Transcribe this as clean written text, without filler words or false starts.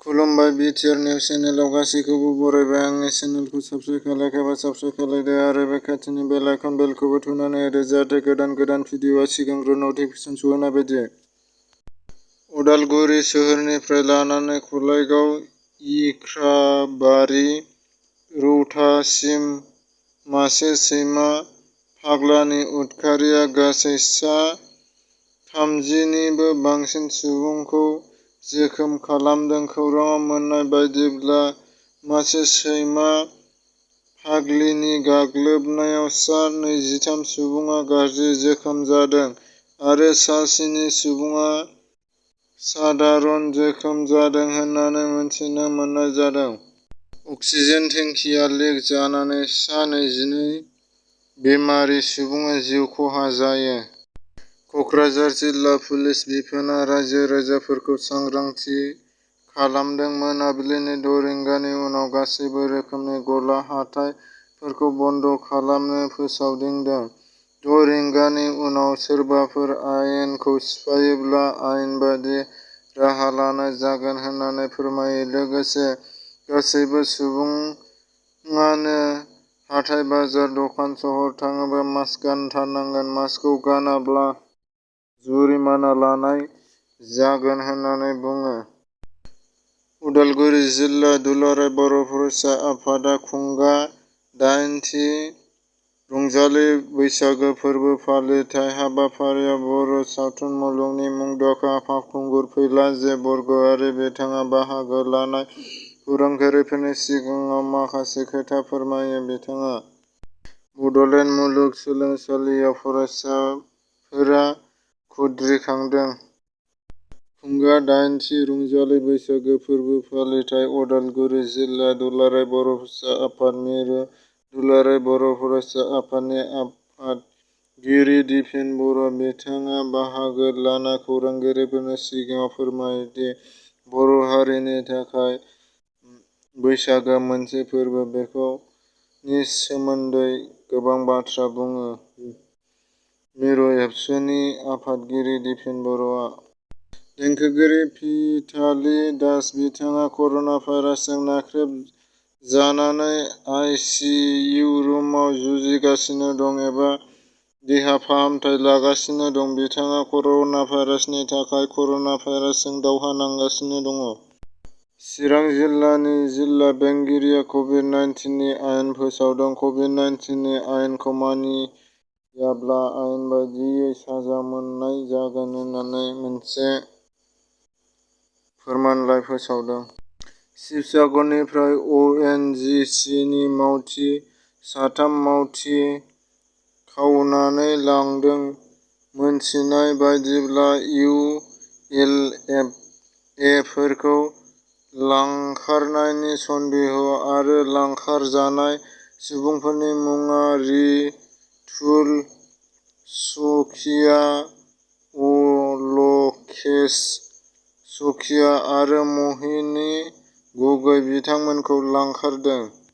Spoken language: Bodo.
खुलुमबाय बिटिआर निउज चेनेलाव गासैखौबो बरायबाय। आंनि चेनेलखौ साबस्क्राइब खालायाखैबा साबस्क्राइब खालायदो आरो बे खाथिनि बेल आइकन बेलखौबो थुनानै होदो जाहाथे गोदान भिडिअआ सिगांग्रो नटिफिकेसन सहैनाय बायदि। उदालगुरि सोहोरनिफ्राय लानानै खलायगाव, इख्राबारि, रौतासिम मासे सैमा फाग्लानि उदखारिआ गासै सा 30 निबो बांसिन सुबुंखौ जोखोम खालामदों। खौरांआव मोन्नाय बायदिब्ला, मासे सैमा फाग्लिनि गाग्लोबनायाव सा 23 सुबुङा गाज्रि जोखोम जादों आरो सा 7 सुबुङा साधारन जोखोम जादों होनना मिथिनो मोननाय जादों। अक्सिजेन टेंकिआ लिक जानानै सा 22 बेमारि सुबुंनि जिउ खहा जायो। कक्राझार जिल्ला पुलिस बिफानआ रायजो-राजाफोरखौ सांग्रांथि खालामदों। मोनाबिलिनि 6 रिंगानि उनाव गासैबो रोखोमनि गला-हाथायफोरखौ बन्द खालामनो फोसावदिंदों। 6 रिंगानि उनाव सोरबाफोर आयेनखौ सिफायोब्ला आयेन बायदियै राहा लानाय जागोन होनना फोरमायो। लोगोसे गासैबो सुबुङानो हाथाय-बाजार, दखान-सहर थाङोब्ला मास्क गानथारनांगोन। मास्कखौ गानाब्ला जुरिमाना लानाय जागोन होनना बुङो। उदालगुरि जिल्ला दुलाराय बर' फरायसा आफादआ खुंगा 8थि रंजालि बैसागो फोरबो फालिथाय हाबाफारियाव बर' सावथुन मुलुगनि मुंदांखा फावखुंगुर फैला जे. बरग'यारि बिथाङा बाहागो लानाय खौरांगिरिफोरनि सिगाङाव माखासे खोथा फोरमायो। बिथाङा बड'लेण्ड मुलुग सोलोंसालियाव फरायसाफोरा खुद्रिखांदों। खुंगा 8थि रंजालि बैसागो फोरबो फालिथाय उदालगुरि जिल्ला दुलाराय बर' फरायसा आफाद मिरु दुलाराय बर' फरायसा आफादनि आफादगिरि दिपेन बर' बिथाङा बाहागो लानाय खौरांगिरिफोरनि सिगाङाव फोरमायो दि बर' हारिनि थाखाय बैसागोआ मोनसे फोरबो। बेनि सोमोन्दै गोबां बाथ्रा बुङो। मिरु एबसुनि आफादगिरि दिपेन बर'आ। देंखोगिरि पिताली दास बिथाङा कर'ना भाइरासजों नाख्रेबजानानै आइ. सि. इउ. रुमाव जुजिगासिनो दं एबा देहा फाहामथाय लागासिनो दं। बिथाङा कर'ना भाइरासनि थाखाय कर'ना भाइरासजों दावहा नांगासिनो दङ। चिरां जिल्लानि जिल्ला बेंगिरिया कभिड-19 नि आयेन फोसावदों। कभिड-19 नि आयेनखौ मानियाब्ला आयेन बायदियै साजा मोननाय जागोन होनना मोनसे फोरमानलाइ फोसावदों। शिबसागरनिफ्राय अ. एन. जि. सि. नि मावथि साथाम मावथि खावनानै लांदों। मोनथिनाय बायदिब्ला इउ. एल. एफ. ए. फोरखौ लांखारनायनि सन्देह आरो लांखारजानाय सुबुंफोरनि मुङा रितुल सखिया, अलकेश सखिया आरो महिनी गगৈ बिथांमोनखौ लांखारदों।